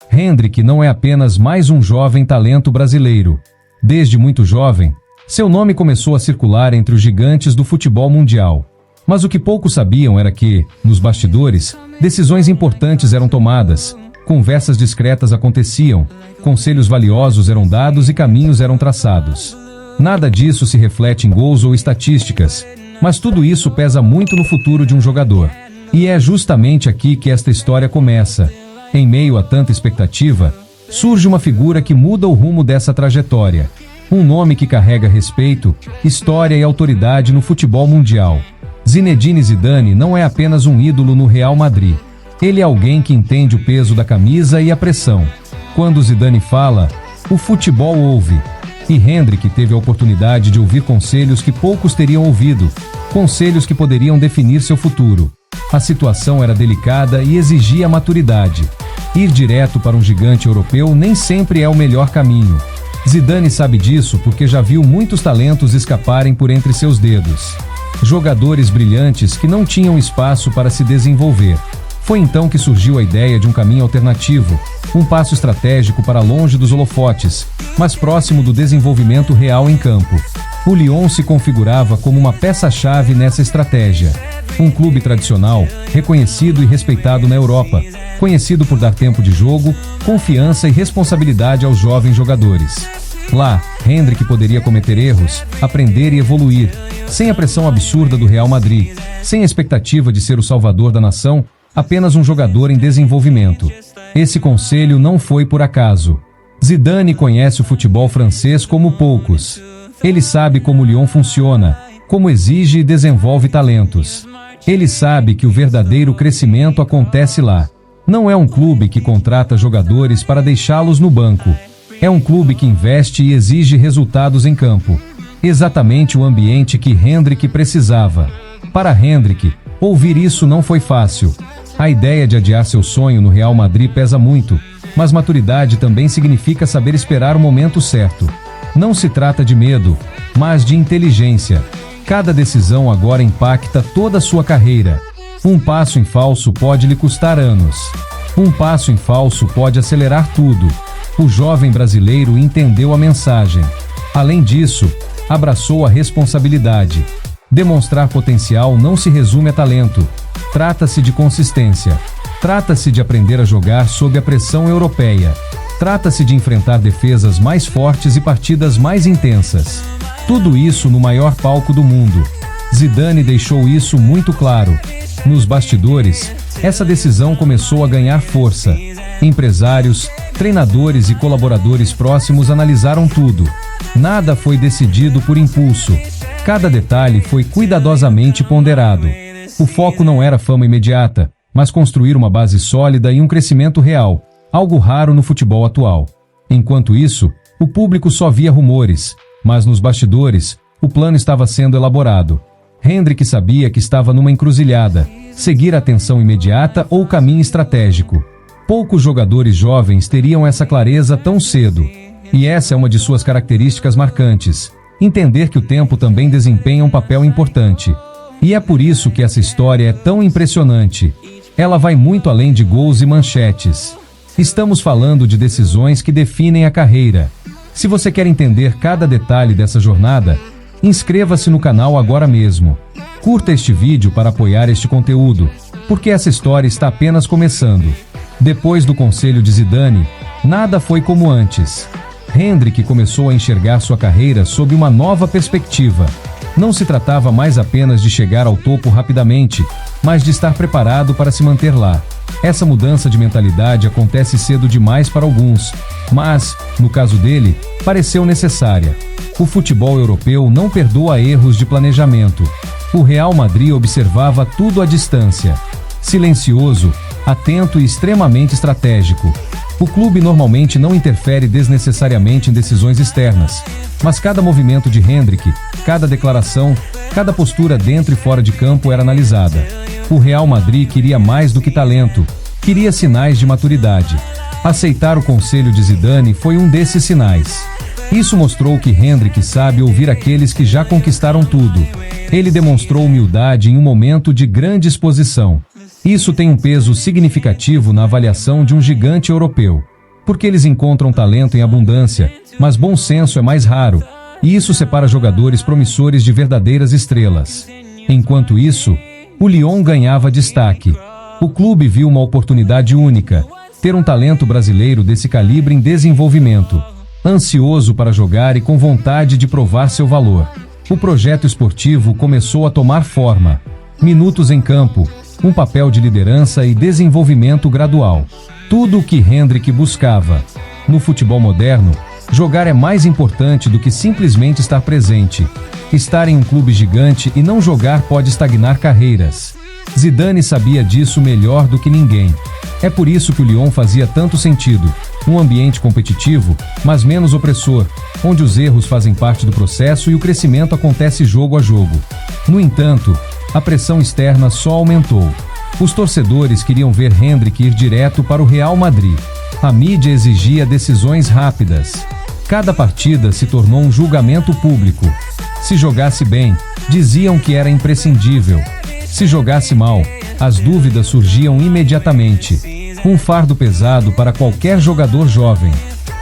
Hendrick não é apenas mais um jovem talento brasileiro. Desde muito jovem, seu nome começou a circular entre os gigantes do futebol mundial. Mas o que poucos sabiam era que, nos bastidores, decisões importantes eram tomadas, conversas discretas aconteciam, conselhos valiosos eram dados e caminhos eram traçados. Nada disso se reflete em gols ou estatísticas, mas tudo isso pesa muito no futuro de um jogador. E é justamente aqui que esta história começa. Em meio a tanta expectativa, surge uma figura que muda o rumo dessa trajetória. Um nome que carrega respeito, história e autoridade no futebol mundial. Zinedine Zidane não é apenas um ídolo no Real Madrid. Ele é alguém que entende o peso da camisa e a pressão. Quando Zidane fala, o futebol ouve. E Hendrick teve a oportunidade de ouvir conselhos que poucos teriam ouvido, conselhos que poderiam definir seu futuro. A situação era delicada e exigia maturidade. Ir direto para um gigante europeu nem sempre é o melhor caminho. Zidane sabe disso porque já viu muitos talentos escaparem por entre seus dedos. Jogadores brilhantes que não tinham espaço para se desenvolver. Foi então que surgiu a ideia de um caminho alternativo, um passo estratégico para longe dos holofotes, mas próximo do desenvolvimento real em campo. O Lyon se configurava como uma peça-chave nessa estratégia. Um clube tradicional, reconhecido e respeitado na Europa, conhecido por dar tempo de jogo, confiança e responsabilidade aos jovens jogadores. Lá, Hendrick poderia cometer erros, aprender e evoluir, sem a pressão absurda do Real Madrid, sem a expectativa de ser o salvador da nação, apenas um jogador em desenvolvimento. Esse conselho não foi por acaso. Zidane conhece o futebol francês como poucos. Ele sabe como o Lyon funciona, como exige e desenvolve talentos. Ele sabe que o verdadeiro crescimento acontece lá. Não é um clube que contrata jogadores para deixá-los no banco. É um clube que investe e exige resultados em campo. Exatamente o ambiente que Hendrick precisava. Para Hendrick, ouvir isso não foi fácil. A ideia de adiar seu sonho no Real Madrid pesa muito, mas maturidade também significa saber esperar o momento certo. Não se trata de medo, mas de inteligência. Cada decisão agora impacta toda a sua carreira. Um passo em falso pode lhe custar anos. Um passo em falso pode acelerar tudo. O jovem brasileiro entendeu a mensagem. Além disso, abraçou a responsabilidade. Demonstrar potencial não se resume a talento. Trata-se de consistência. Trata-se de aprender a jogar sob a pressão europeia. Trata-se de enfrentar defesas mais fortes e partidas mais intensas. Tudo isso no maior palco do mundo. Zidane deixou isso muito claro. Nos bastidores, essa decisão começou a ganhar força. Empresários, treinadores e colaboradores próximos analisaram tudo. Nada foi decidido por impulso. Cada detalhe foi cuidadosamente ponderado. O foco não era fama imediata, mas construir uma base sólida e um crescimento real, algo raro no futebol atual. Enquanto isso, o público só via rumores, mas nos bastidores, o plano estava sendo elaborado. Hendrick sabia que estava numa encruzilhada, seguir a atenção imediata ou caminho estratégico. Poucos jogadores jovens teriam essa clareza tão cedo. E essa é uma de suas características marcantes. Entender que o tempo também desempenha um papel importante. E é por isso que essa história é tão impressionante. Ela vai muito além de gols e manchetes. Estamos falando de decisões que definem a carreira. Se você quer entender cada detalhe dessa jornada, inscreva-se no canal agora mesmo. Curta este vídeo para apoiar este conteúdo, porque essa história está apenas começando. Depois do conselho de Zidane, nada foi como antes. Hendrick começou a enxergar sua carreira sob uma nova perspectiva. Não se tratava mais apenas de chegar ao topo rapidamente, mas de estar preparado para se manter lá. Essa mudança de mentalidade acontece cedo demais para alguns, mas, no caso dele, pareceu necessária. O futebol europeu não perdoa erros de planejamento. O Real Madrid observava tudo à distância. Silencioso, atento e extremamente estratégico. O clube normalmente não interfere desnecessariamente em decisões externas, mas cada movimento de Hendrick, cada declaração, cada postura dentro e fora de campo era analisada. O Real Madrid queria mais do que talento, queria sinais de maturidade. Aceitar o conselho de Zidane foi um desses sinais. Isso mostrou que Hendrick sabe ouvir aqueles que já conquistaram tudo. Ele demonstrou humildade em um momento de grande exposição. Isso tem um peso significativo na avaliação de um gigante europeu, porque eles encontram talento em abundância, mas bom senso é mais raro, e isso separa jogadores promissores de verdadeiras estrelas. Enquanto isso, o Lyon ganhava destaque. O clube viu uma oportunidade única, ter um talento brasileiro desse calibre em desenvolvimento, ansioso para jogar e com vontade de provar seu valor. O projeto esportivo começou a tomar forma. Minutos em campo, um papel de liderança e desenvolvimento gradual. Tudo o que Hendrick buscava. No futebol moderno, jogar é mais importante do que simplesmente estar presente. Estar em um clube gigante e não jogar pode estagnar carreiras. Zidane sabia disso melhor do que ninguém. É por isso que o Lyon fazia tanto sentido. Um ambiente competitivo, mas menos opressor, onde os erros fazem parte do processo e o crescimento acontece jogo a jogo. No entanto, a pressão externa só aumentou. Os torcedores queriam ver Hendrick ir direto para o Real Madrid. A mídia exigia decisões rápidas. Cada partida se tornou um julgamento público. Se jogasse bem, diziam que era imprescindível. Se jogasse mal, as dúvidas surgiam imediatamente. Um fardo pesado para qualquer jogador jovem.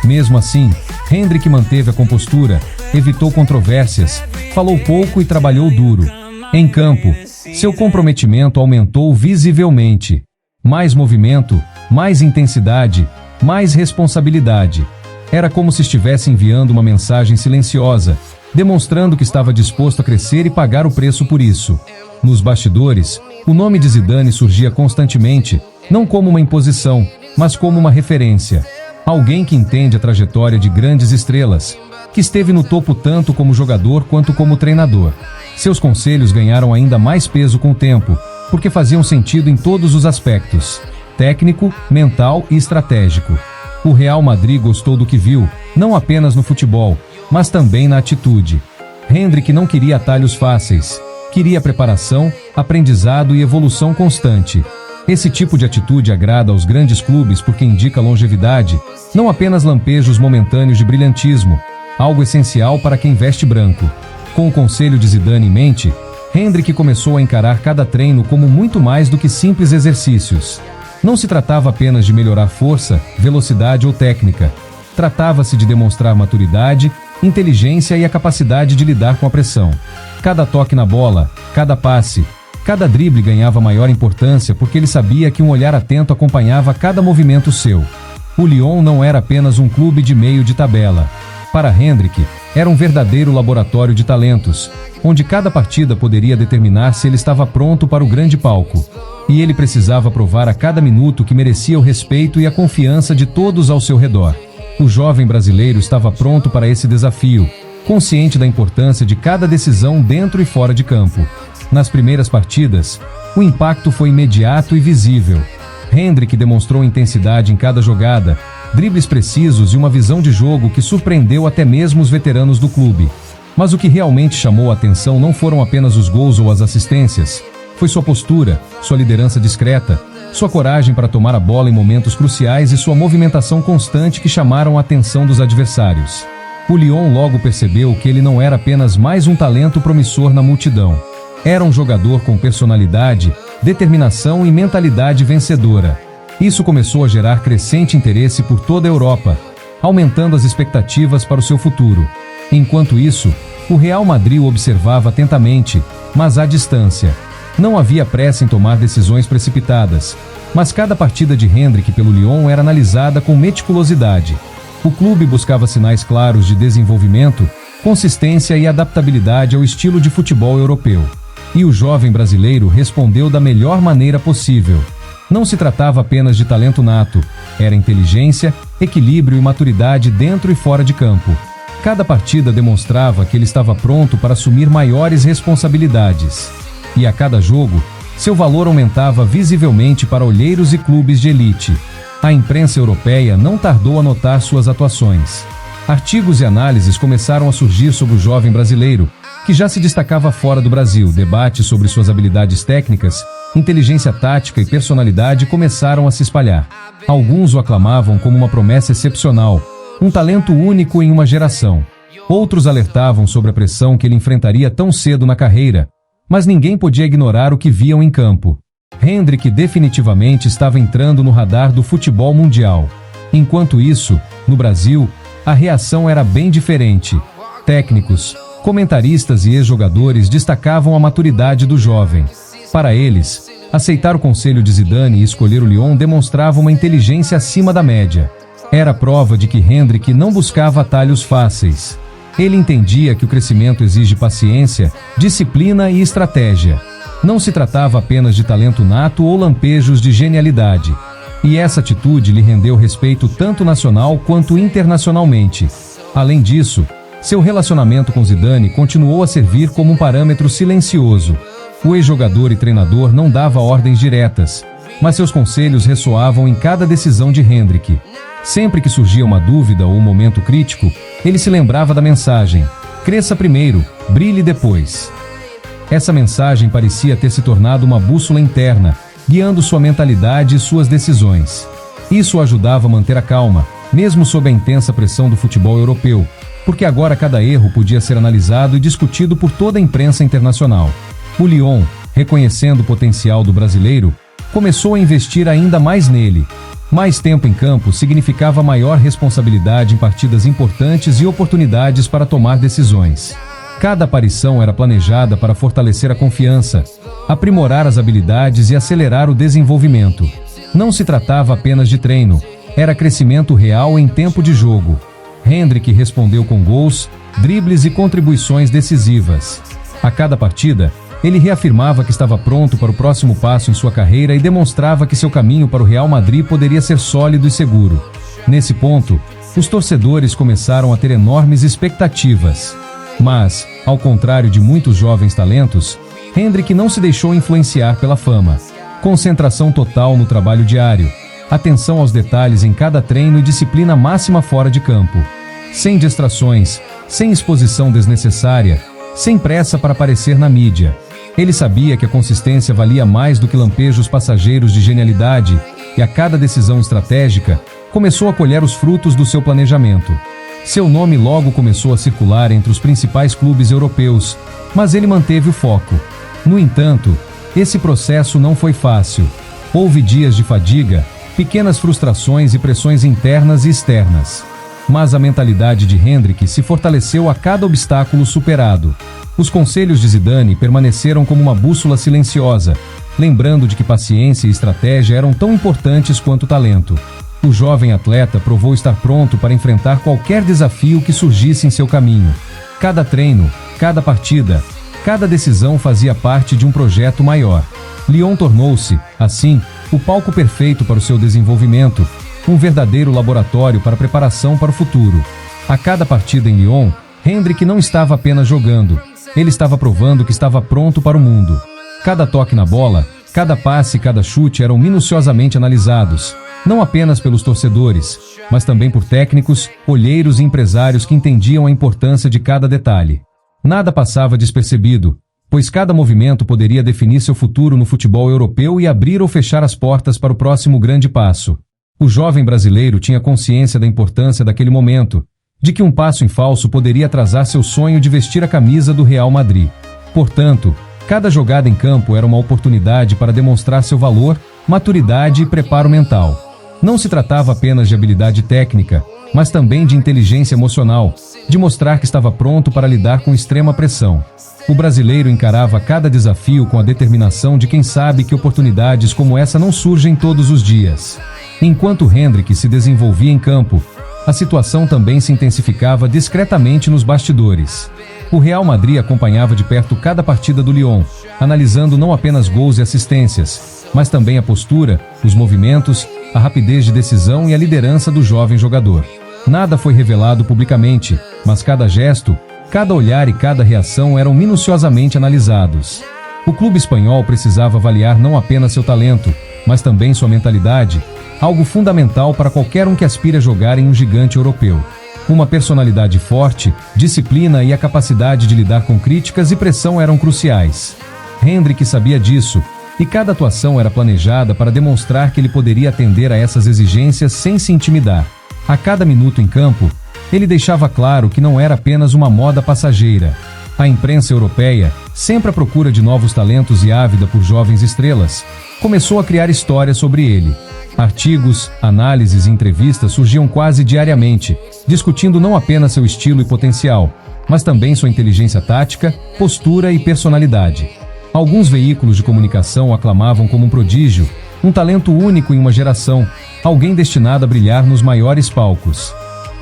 Mesmo assim, Hendrick manteve a compostura, evitou controvérsias, falou pouco e trabalhou duro. Em campo, seu comprometimento aumentou visivelmente. Mais movimento, mais intensidade, mais responsabilidade. Era como se estivesse enviando uma mensagem silenciosa, demonstrando que estava disposto a crescer e pagar o preço por isso. Nos bastidores, o nome de Zidane surgia constantemente, não como uma imposição, mas como uma referência. Alguém que entende a trajetória de grandes estrelas, que esteve no topo tanto como jogador quanto como treinador. Seus conselhos ganharam ainda mais peso com o tempo, porque faziam sentido em todos os aspectos: técnico, mental e estratégico. O Real Madrid gostou do que viu, não apenas no futebol, mas também na atitude. Hendrick não queria atalhos fáceis. Queria preparação, aprendizado e evolução constante. Esse tipo de atitude agrada aos grandes clubes porque indica longevidade, não apenas lampejos momentâneos de brilhantismo, algo essencial para quem veste branco. Com o conselho de Zidane em mente, Hendrick começou a encarar cada treino como muito mais do que simples exercícios. Não se tratava apenas de melhorar força, velocidade ou técnica. Tratava-se de demonstrar maturidade, inteligência e a capacidade de lidar com a pressão. Cada toque na bola, cada passe, cada drible ganhava maior importância porque ele sabia que um olhar atento acompanhava cada movimento seu. O Lyon não era apenas um clube de meio de tabela. Para Hendrick, era um verdadeiro laboratório de talentos, onde cada partida poderia determinar se ele estava pronto para o grande palco. E ele precisava provar a cada minuto que merecia o respeito e a confiança de todos ao seu redor. O jovem brasileiro estava pronto para esse desafio, consciente da importância de cada decisão dentro e fora de campo. Nas primeiras partidas, o impacto foi imediato e visível. Hendrick demonstrou intensidade em cada jogada, dribles precisos e uma visão de jogo que surpreendeu até mesmo os veteranos do clube. Mas o que realmente chamou a atenção não foram apenas os gols ou as assistências. Foi sua postura, sua liderança discreta, sua coragem para tomar a bola em momentos cruciais e sua movimentação constante que chamaram a atenção dos adversários. O Lyon logo percebeu que ele não era apenas mais um talento promissor na multidão. Era um jogador com personalidade, determinação e mentalidade vencedora. Isso começou a gerar crescente interesse por toda a Europa, aumentando as expectativas para o seu futuro. Enquanto isso, o Real Madrid o observava atentamente, mas à distância. Não havia pressa em tomar decisões precipitadas, mas cada partida de Hendrick pelo Lyon era analisada com meticulosidade. O clube buscava sinais claros de desenvolvimento, consistência e adaptabilidade ao estilo de futebol europeu. E o jovem brasileiro respondeu da melhor maneira possível. Não se tratava apenas de talento nato, era inteligência, equilíbrio e maturidade dentro e fora de campo. Cada partida demonstrava que ele estava pronto para assumir maiores responsabilidades. E a cada jogo, seu valor aumentava visivelmente para olheiros e clubes de elite. A imprensa europeia não tardou a notar suas atuações. Artigos e análises começaram a surgir sobre o jovem brasileiro, que já se destacava fora do Brasil. Debates sobre suas habilidades técnicas, inteligência tática e personalidade começaram a se espalhar. Alguns o aclamavam como uma promessa excepcional, um talento único em uma geração. Outros alertavam sobre a pressão que ele enfrentaria tão cedo na carreira, mas ninguém podia ignorar o que viam em campo. Hendrick definitivamente estava entrando no radar do futebol mundial. Enquanto isso, no Brasil, a reação era bem diferente. Técnicos, comentaristas e ex-jogadores destacavam a maturidade do jovem. Para eles, aceitar o conselho de Zidane e escolher o Lyon demonstrava uma inteligência acima da média. Era prova de que Hendrick não buscava atalhos fáceis. Ele entendia que o crescimento exige paciência, disciplina e estratégia. Não se tratava apenas de talento nato ou lampejos de genialidade. E essa atitude lhe rendeu respeito tanto nacional quanto internacionalmente. Além disso, seu relacionamento com Zidane continuou a servir como um parâmetro silencioso. O ex-jogador e treinador não dava ordens diretas, mas seus conselhos ressoavam em cada decisão de Hendrick. Sempre que surgia uma dúvida ou um momento crítico, ele se lembrava da mensagem: cresça primeiro, brilhe depois. Essa mensagem parecia ter se tornado uma bússola interna, guiando sua mentalidade e suas decisões. Isso o ajudava a manter a calma, mesmo sob a intensa pressão do futebol europeu, porque agora cada erro podia ser analisado e discutido por toda a imprensa internacional. O Lyon, reconhecendo o potencial do brasileiro, começou a investir ainda mais nele. Mais tempo em campo significava maior responsabilidade em partidas importantes e oportunidades para tomar decisões. Cada aparição era planejada para fortalecer a confiança, aprimorar as habilidades e acelerar o desenvolvimento. Não se tratava apenas de treino, era crescimento real em tempo de jogo. Hendrick respondeu com gols, dribles e contribuições decisivas. A cada partida, ele reafirmava que estava pronto para o próximo passo em sua carreira e demonstrava que seu caminho para o Real Madrid poderia ser sólido e seguro. Nesse ponto, os torcedores começaram a ter enormes expectativas. Mas, ao contrário de muitos jovens talentos, Hendrick não se deixou influenciar pela fama. Concentração total no trabalho diário, atenção aos detalhes em cada treino e disciplina máxima fora de campo. Sem distrações, sem exposição desnecessária, sem pressa para aparecer na mídia. Ele sabia que a consistência valia mais do que lampejos passageiros de genialidade, e a cada decisão estratégica, começou a colher os frutos do seu planejamento. Seu nome logo começou a circular entre os principais clubes europeus, mas ele manteve o foco. No entanto, esse processo não foi fácil. Houve dias de fadiga, pequenas frustrações e pressões internas e externas. Mas a mentalidade de Hendrick se fortaleceu a cada obstáculo superado. Os conselhos de Zidane permaneceram como uma bússola silenciosa, lembrando de que paciência e estratégia eram tão importantes quanto o talento. O jovem atleta provou estar pronto para enfrentar qualquer desafio que surgisse em seu caminho. Cada treino, cada partida, cada decisão fazia parte de um projeto maior. Lyon tornou-se, assim, o palco perfeito para o seu desenvolvimento, um verdadeiro laboratório para preparação para o futuro. A cada partida em Lyon, Hendrick não estava apenas jogando, ele estava provando que estava pronto para o mundo. Cada toque na bola, cada passe e cada chute eram minuciosamente analisados, não apenas pelos torcedores, mas também por técnicos, olheiros e empresários que entendiam a importância de cada detalhe. Nada passava despercebido, pois cada movimento poderia definir seu futuro no futebol europeu e abrir ou fechar as portas para o próximo grande passo. O jovem brasileiro tinha consciência da importância daquele momento, de que um passo em falso poderia atrasar seu sonho de vestir a camisa do Real Madrid. Portanto, cada jogada em campo era uma oportunidade para demonstrar seu valor, maturidade e preparo mental. Não se tratava apenas de habilidade técnica, mas também de inteligência emocional, de mostrar que estava pronto para lidar com extrema pressão. O brasileiro encarava cada desafio com a determinação de quem sabe que oportunidades como essa não surgem todos os dias. Enquanto Hendrick se desenvolvia em campo, a situação também se intensificava discretamente nos bastidores. O Real Madrid acompanhava de perto cada partida do Lyon, analisando não apenas gols e assistências, mas também a postura, os movimentos, a rapidez de decisão e a liderança do jovem jogador. Nada foi revelado publicamente, mas cada gesto, cada olhar e cada reação eram minuciosamente analisados. O clube espanhol precisava avaliar não apenas seu talento, mas também sua mentalidade, algo fundamental para qualquer um que aspire a jogar em um gigante europeu. Uma personalidade forte, disciplina e a capacidade de lidar com críticas e pressão eram cruciais. Hendrick sabia disso, e cada atuação era planejada para demonstrar que ele poderia atender a essas exigências sem se intimidar. A cada minuto em campo, ele deixava claro que não era apenas uma moda passageira. A imprensa europeia, sempre à procura de novos talentos e ávida por jovens estrelas, começou a criar histórias sobre ele. Artigos, análises e entrevistas surgiam quase diariamente, discutindo não apenas seu estilo e potencial, mas também sua inteligência tática, postura e personalidade. Alguns veículos de comunicação o aclamavam como um prodígio, um talento único em uma geração, alguém destinado a brilhar nos maiores palcos.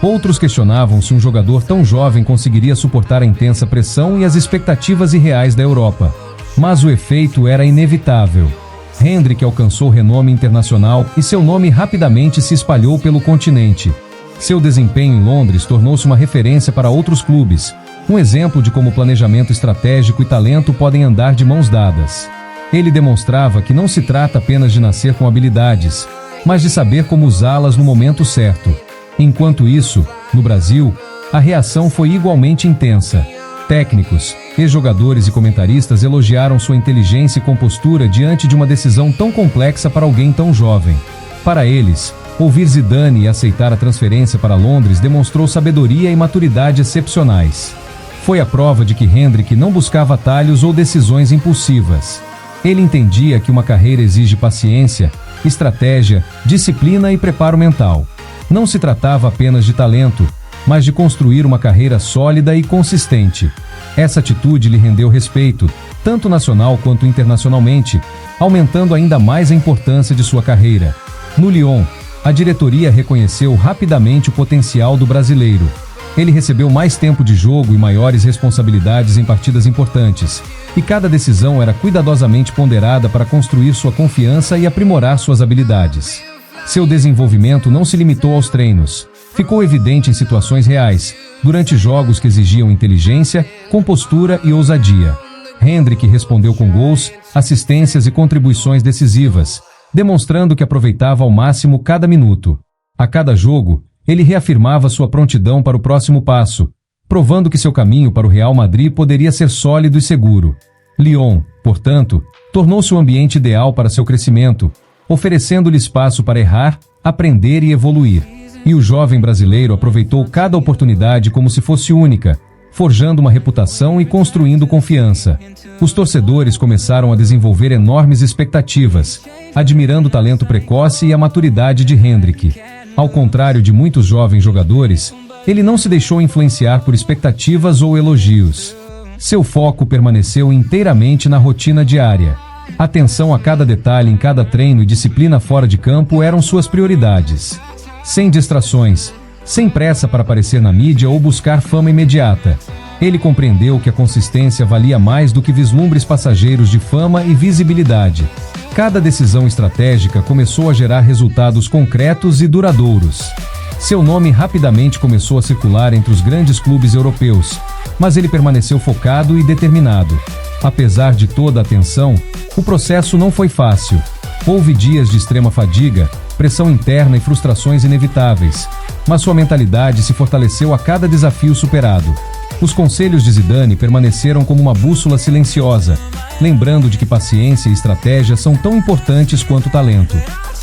Outros questionavam se um jogador tão jovem conseguiria suportar a intensa pressão e as expectativas irreais da Europa. Mas o efeito era inevitável. Hendrick alcançou renome internacional e seu nome rapidamente se espalhou pelo continente. Seu desempenho em Londres tornou-se uma referência para outros clubes, um exemplo de como planejamento estratégico e talento podem andar de mãos dadas. Ele demonstrava que não se trata apenas de nascer com habilidades, mas de saber como usá-las no momento certo. Enquanto isso, no Brasil, a reação foi igualmente intensa. Técnicos, ex-jogadores e comentaristas elogiaram sua inteligência e compostura diante de uma decisão tão complexa para alguém tão jovem. Para eles, ouvir Zidane e aceitar a transferência para Londres demonstrou sabedoria e maturidade excepcionais. Foi a prova de que Hendrick não buscava atalhos ou decisões impulsivas. Ele entendia que uma carreira exige paciência, estratégia, disciplina e preparo mental. Não se tratava apenas de talento, mas de construir uma carreira sólida e consistente. Essa atitude lhe rendeu respeito, tanto nacional quanto internacionalmente, aumentando ainda mais a importância de sua carreira. No Lyon, a diretoria reconheceu rapidamente o potencial do brasileiro. Ele recebeu mais tempo de jogo e maiores responsabilidades em partidas importantes, e cada decisão era cuidadosamente ponderada para construir sua confiança e aprimorar suas habilidades. Seu desenvolvimento não se limitou aos treinos. Ficou evidente em situações reais, durante jogos que exigiam inteligência, compostura e ousadia. Hendrick respondeu com gols, assistências e contribuições decisivas, demonstrando que aproveitava ao máximo cada minuto. A cada jogo, ele reafirmava sua prontidão para o próximo passo, provando que seu caminho para o Real Madrid poderia ser sólido e seguro. Lyon, portanto, tornou-se o ambiente ideal para seu crescimento, oferecendo-lhe espaço para errar, aprender e evoluir. E o jovem brasileiro aproveitou cada oportunidade como se fosse única, forjando uma reputação e construindo confiança. Os torcedores começaram a desenvolver enormes expectativas, admirando o talento precoce e a maturidade de Hendrick. Ao contrário de muitos jovens jogadores, ele não se deixou influenciar por expectativas ou elogios. Seu foco permaneceu inteiramente na rotina diária. Atenção a cada detalhe em cada treino e disciplina fora de campo eram suas prioridades. Sem distrações, sem pressa para aparecer na mídia ou buscar fama imediata. Ele compreendeu que a consistência valia mais do que vislumbres passageiros de fama e visibilidade. Cada decisão estratégica começou a gerar resultados concretos e duradouros. Seu nome rapidamente começou a circular entre os grandes clubes europeus, mas ele permaneceu focado e determinado. Apesar de toda a tensão, o processo não foi fácil. Houve dias de extrema fadiga, pressão interna e frustrações inevitáveis, mas sua mentalidade se fortaleceu a cada desafio superado. Os conselhos de Zidane permaneceram como uma bússola silenciosa, lembrando de que paciência e estratégia são tão importantes quanto o talento.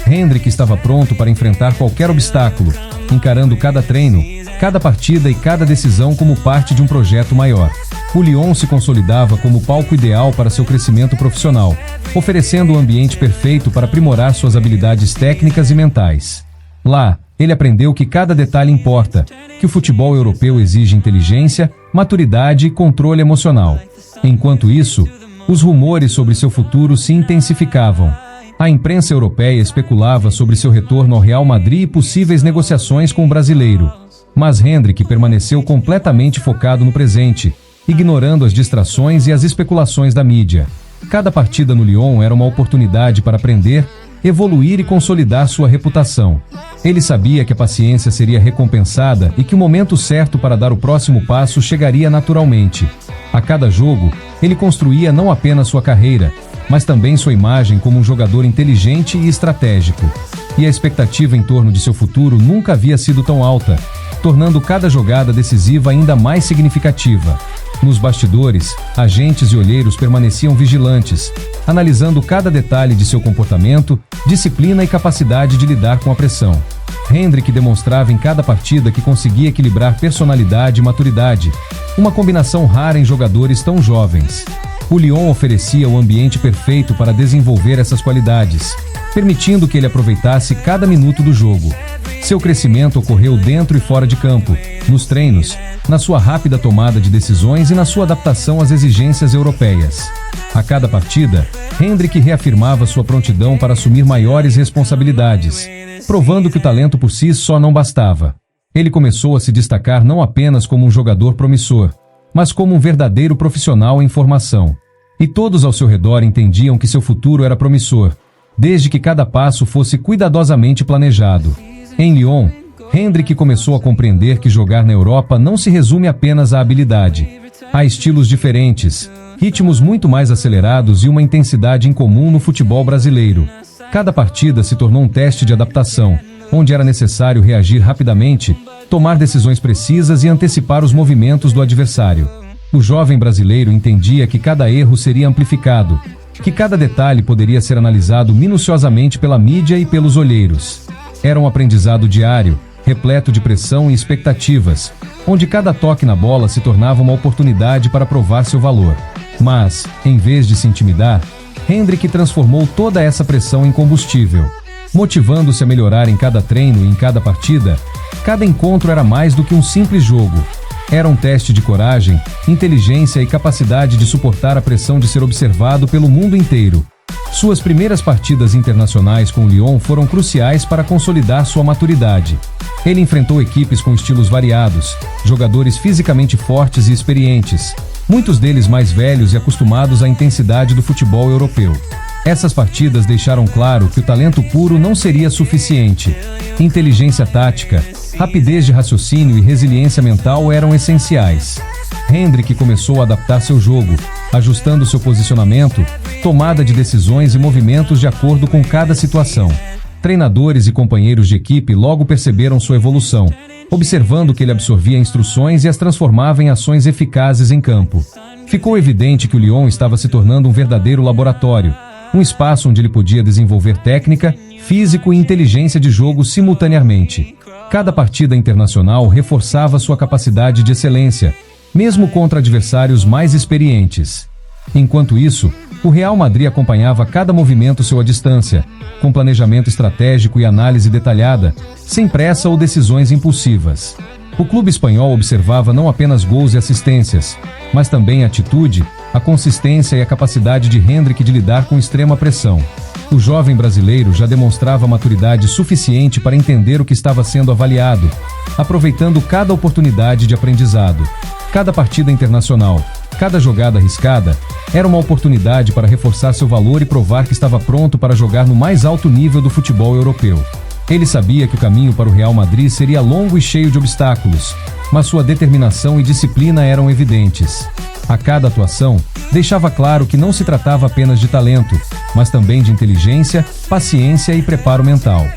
Hendrick estava pronto para enfrentar qualquer obstáculo, encarando cada treino, cada partida e cada decisão como parte de um projeto maior. O Lyon se consolidava como o palco ideal para seu crescimento profissional, oferecendo um ambiente perfeito para aprimorar suas habilidades técnicas e mentais. Lá, ele aprendeu que cada detalhe importa, que o futebol europeu exige inteligência, maturidade e controle emocional. Enquanto isso, os rumores sobre seu futuro se intensificavam. A imprensa europeia especulava sobre seu retorno ao Real Madrid e possíveis negociações com o brasileiro. Mas Hendrick permaneceu completamente focado no presente, ignorando as distrações e as especulações da mídia. Cada partida no Lyon era uma oportunidade para aprender, evoluir e consolidar sua reputação. Ele sabia que a paciência seria recompensada e que o momento certo para dar o próximo passo chegaria naturalmente. A cada jogo, ele construía não apenas sua carreira, mas também sua imagem como um jogador inteligente e estratégico. E a expectativa em torno de seu futuro nunca havia sido tão alta, tornando cada jogada decisiva ainda mais significativa. Nos bastidores, agentes e olheiros permaneciam vigilantes, analisando cada detalhe de seu comportamento, disciplina e capacidade de lidar com a pressão. Hendrick demonstrava em cada partida que conseguia equilibrar personalidade e maturidade, uma combinação rara em jogadores tão jovens. O Lyon oferecia o ambiente perfeito para desenvolver essas qualidades, permitindo que ele aproveitasse cada minuto do jogo. Seu crescimento ocorreu dentro e fora de campo, nos treinos, na sua rápida tomada de decisões e na sua adaptação às exigências europeias. A cada partida, Hendrick reafirmava sua prontidão para assumir maiores responsabilidades, provando que o talento por si só não bastava. Ele começou a se destacar não apenas como um jogador promissor, mas como um verdadeiro profissional em formação. E todos ao seu redor entendiam que seu futuro era promissor, desde que cada passo fosse cuidadosamente planejado. Em Lyon, Hendrick começou a compreender que jogar na Europa não se resume apenas à habilidade. Há estilos diferentes, ritmos muito mais acelerados e uma intensidade incomum no futebol brasileiro. Cada partida se tornou um teste de adaptação, onde era necessário reagir rapidamente, tomar decisões precisas e antecipar os movimentos do adversário. O jovem brasileiro entendia que cada erro seria amplificado, que cada detalhe poderia ser analisado minuciosamente pela mídia e pelos olheiros. Era um aprendizado diário, repleto de pressão e expectativas, onde cada toque na bola se tornava uma oportunidade para provar seu valor. Mas, em vez de se intimidar, Hendrick transformou toda essa pressão em combustível. Motivando-se a melhorar em cada treino e em cada partida, cada encontro era mais do que um simples jogo. Era um teste de coragem, inteligência e capacidade de suportar a pressão de ser observado pelo mundo inteiro. Suas primeiras partidas internacionais com o Lyon foram cruciais para consolidar sua maturidade. Ele enfrentou equipes com estilos variados, jogadores fisicamente fortes e experientes, muitos deles mais velhos e acostumados à intensidade do futebol europeu. Essas partidas deixaram claro que o talento puro não seria suficiente. Inteligência tática, rapidez de raciocínio e resiliência mental eram essenciais. Hendrick começou a adaptar seu jogo, ajustando seu posicionamento, tomada de decisões e movimentos de acordo com cada situação. Treinadores e companheiros de equipe logo perceberam sua evolução, observando que ele absorvia instruções e as transformava em ações eficazes em campo. Ficou evidente que o Lyon estava se tornando um verdadeiro laboratório, um espaço onde ele podia desenvolver técnica, físico e inteligência de jogo simultaneamente. Cada partida internacional reforçava sua capacidade de excelência, mesmo contra adversários mais experientes. Enquanto isso, o Real Madrid acompanhava cada movimento seu à distância, com planejamento estratégico e análise detalhada, sem pressa ou decisões impulsivas. O clube espanhol observava não apenas gols e assistências, mas também a atitude, a consistência e a capacidade de Hendrick de lidar com extrema pressão. O jovem brasileiro já demonstrava maturidade suficiente para entender o que estava sendo avaliado, aproveitando cada oportunidade de aprendizado. Cada partida internacional, cada jogada arriscada, era uma oportunidade para reforçar seu valor e provar que estava pronto para jogar no mais alto nível do futebol europeu. Ele sabia que o caminho para o Real Madrid seria longo e cheio de obstáculos, mas sua determinação e disciplina eram evidentes. A cada atuação, deixava claro que não se tratava apenas de talento, mas também de inteligência, paciência e preparo mental.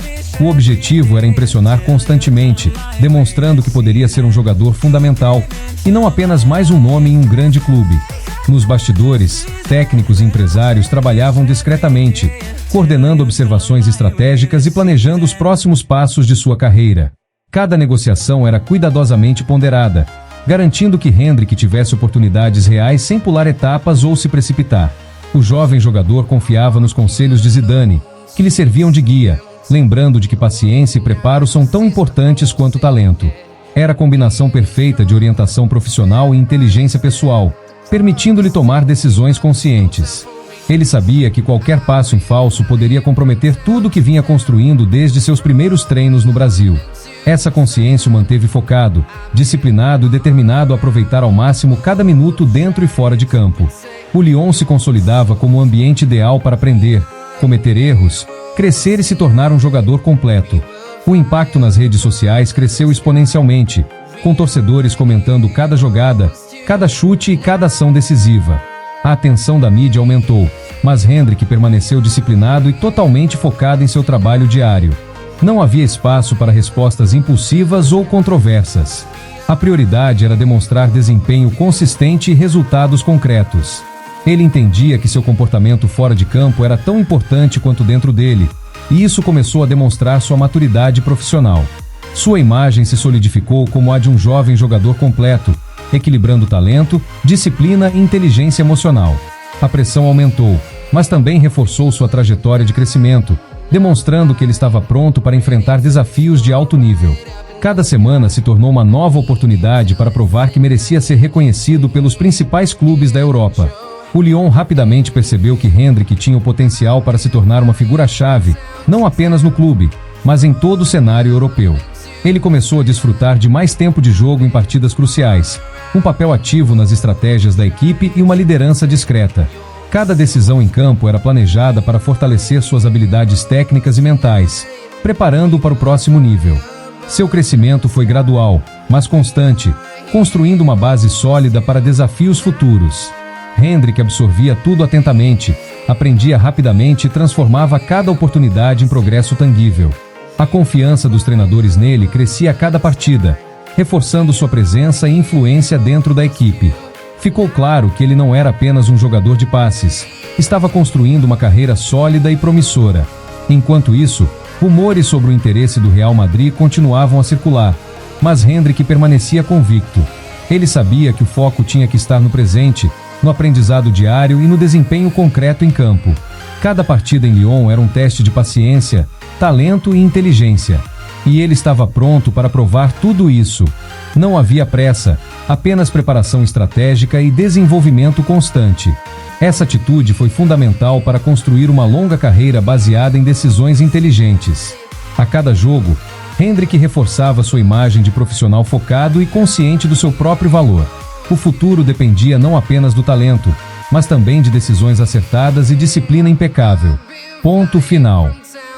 O objetivo era impressionar constantemente, demonstrando que poderia ser um jogador fundamental, e não apenas mais um nome em um grande clube. Nos bastidores, técnicos e empresários trabalhavam discretamente, coordenando observações estratégicas e planejando os próximos passos de sua carreira. Cada negociação era cuidadosamente ponderada, garantindo que Hendrick tivesse oportunidades reais sem pular etapas ou se precipitar. O jovem jogador confiava nos conselhos de Zidane, que lhe serviam de guia, lembrando de que paciência e preparo são tão importantes quanto o talento. Era a combinação perfeita de orientação profissional e inteligência pessoal, permitindo-lhe tomar decisões conscientes. Ele sabia que qualquer passo em falso poderia comprometer tudo o que vinha construindo desde seus primeiros treinos no Brasil. Essa consciência o manteve focado, disciplinado e determinado a aproveitar ao máximo cada minuto dentro e fora de campo. O Lyon se consolidava como o ambiente ideal para aprender, cometer erros, crescer e se tornar um jogador completo. O impacto nas redes sociais cresceu exponencialmente, com torcedores comentando cada jogada, cada chute e cada ação decisiva. A atenção da mídia aumentou, mas Hendrick permaneceu disciplinado e totalmente focado em seu trabalho diário. Não havia espaço para respostas impulsivas ou controversas. A prioridade era demonstrar desempenho consistente e resultados concretos. Ele entendia que seu comportamento fora de campo era tão importante quanto dentro dele, e isso começou a demonstrar sua maturidade profissional. Sua imagem se solidificou como a de um jovem jogador completo, equilibrando talento, disciplina e inteligência emocional. A pressão aumentou, mas também reforçou sua trajetória de crescimento, demonstrando que ele estava pronto para enfrentar desafios de alto nível. Cada semana se tornou uma nova oportunidade para provar que merecia ser reconhecido pelos principais clubes da Europa. O Lyon rapidamente percebeu que Hendrick tinha o potencial para se tornar uma figura-chave, não apenas no clube, mas em todo o cenário europeu. Ele começou a desfrutar de mais tempo de jogo em partidas cruciais, um papel ativo nas estratégias da equipe e uma liderança discreta. Cada decisão em campo era planejada para fortalecer suas habilidades técnicas e mentais, preparando-o para o próximo nível. Seu crescimento foi gradual, mas constante, construindo uma base sólida para desafios futuros. Hendrick absorvia tudo atentamente, aprendia rapidamente e transformava cada oportunidade em progresso tangível. A confiança dos treinadores nele crescia a cada partida, reforçando sua presença e influência dentro da equipe. Ficou claro que ele não era apenas um jogador de passes, estava construindo uma carreira sólida e promissora. Enquanto isso, rumores sobre o interesse do Real Madrid continuavam a circular, mas Hendrick permanecia convicto. Ele sabia que o foco tinha que estar no presente, no aprendizado diário e no desempenho concreto em campo. Cada partida em Lyon era um teste de paciência, talento e inteligência. E ele estava pronto para provar tudo isso. Não havia pressa, apenas preparação estratégica e desenvolvimento constante. Essa atitude foi fundamental para construir uma longa carreira baseada em decisões inteligentes. A cada jogo, Hendrick reforçava sua imagem de profissional focado e consciente do seu próprio valor. O futuro dependia não apenas do talento, mas também de decisões acertadas e disciplina impecável. Ponto final.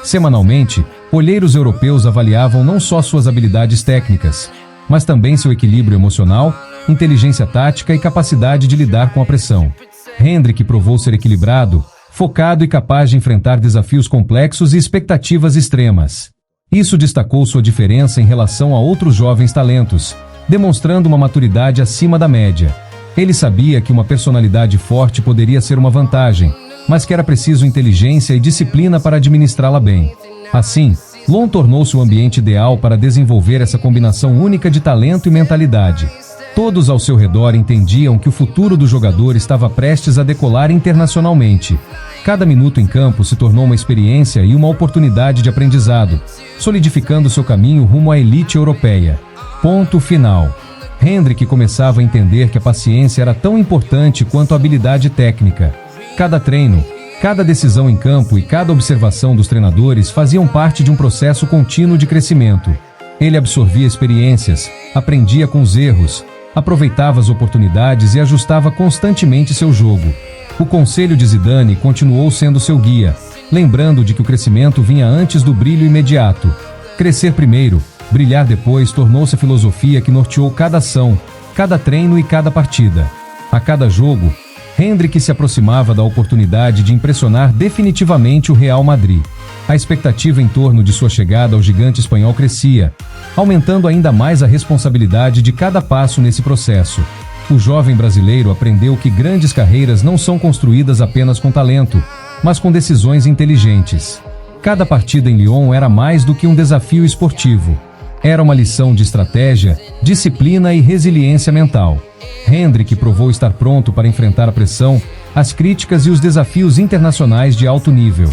Semanalmente, olheiros europeus avaliavam não só suas habilidades técnicas, mas também seu equilíbrio emocional, inteligência tática e capacidade de lidar com a pressão. Hendrick provou ser equilibrado, focado e capaz de enfrentar desafios complexos e expectativas extremas. Isso destacou sua diferença em relação a outros jovens talentos, demonstrando uma maturidade acima da média. Ele sabia que uma personalidade forte poderia ser uma vantagem, mas que era preciso inteligência e disciplina para administrá-la bem. Assim, Lyon tornou-se o ambiente ideal para desenvolver essa combinação única de talento e mentalidade. Todos ao seu redor entendiam que o futuro do jogador estava prestes a decolar internacionalmente. Cada minuto em campo se tornou uma experiência e uma oportunidade de aprendizado, solidificando seu caminho rumo à elite europeia. Ponto final. Hendrick começava a entender que a paciência era tão importante quanto a habilidade técnica. Cada treino, cada decisão em campo e cada observação dos treinadores faziam parte de um processo contínuo de crescimento. Ele absorvia experiências, aprendia com os erros, aproveitava as oportunidades e ajustava constantemente seu jogo. O conselho de Zidane continuou sendo seu guia, lembrando de que o crescimento vinha antes do brilho imediato. Crescer primeiro, brilhar depois tornou-se a filosofia que norteou cada ação, cada treino e cada partida. A cada jogo, Hendrick se aproximava da oportunidade de impressionar definitivamente o Real Madrid. A expectativa em torno de sua chegada ao gigante espanhol crescia, aumentando ainda mais a responsabilidade de cada passo nesse processo. O jovem brasileiro aprendeu que grandes carreiras não são construídas apenas com talento, mas com decisões inteligentes. Cada partida em Lyon era mais do que um desafio esportivo. Era uma lição de estratégia, disciplina e resiliência mental. Hendrick provou estar pronto para enfrentar a pressão, as críticas e os desafios internacionais de alto nível.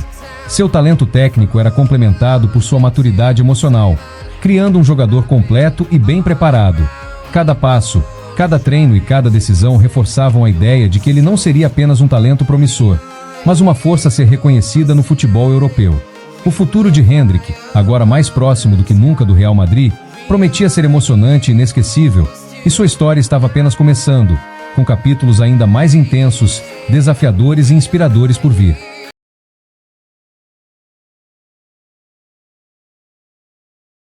Seu talento técnico era complementado por sua maturidade emocional, criando um jogador completo e bem preparado. Cada passo, cada treino e cada decisão reforçavam a ideia de que ele não seria apenas um talento promissor, mas uma força a ser reconhecida no futebol europeu. O futuro de Hendrick, agora mais próximo do que nunca do Real Madrid, prometia ser emocionante e inesquecível, e sua história estava apenas começando, com capítulos ainda mais intensos, desafiadores e inspiradores por vir.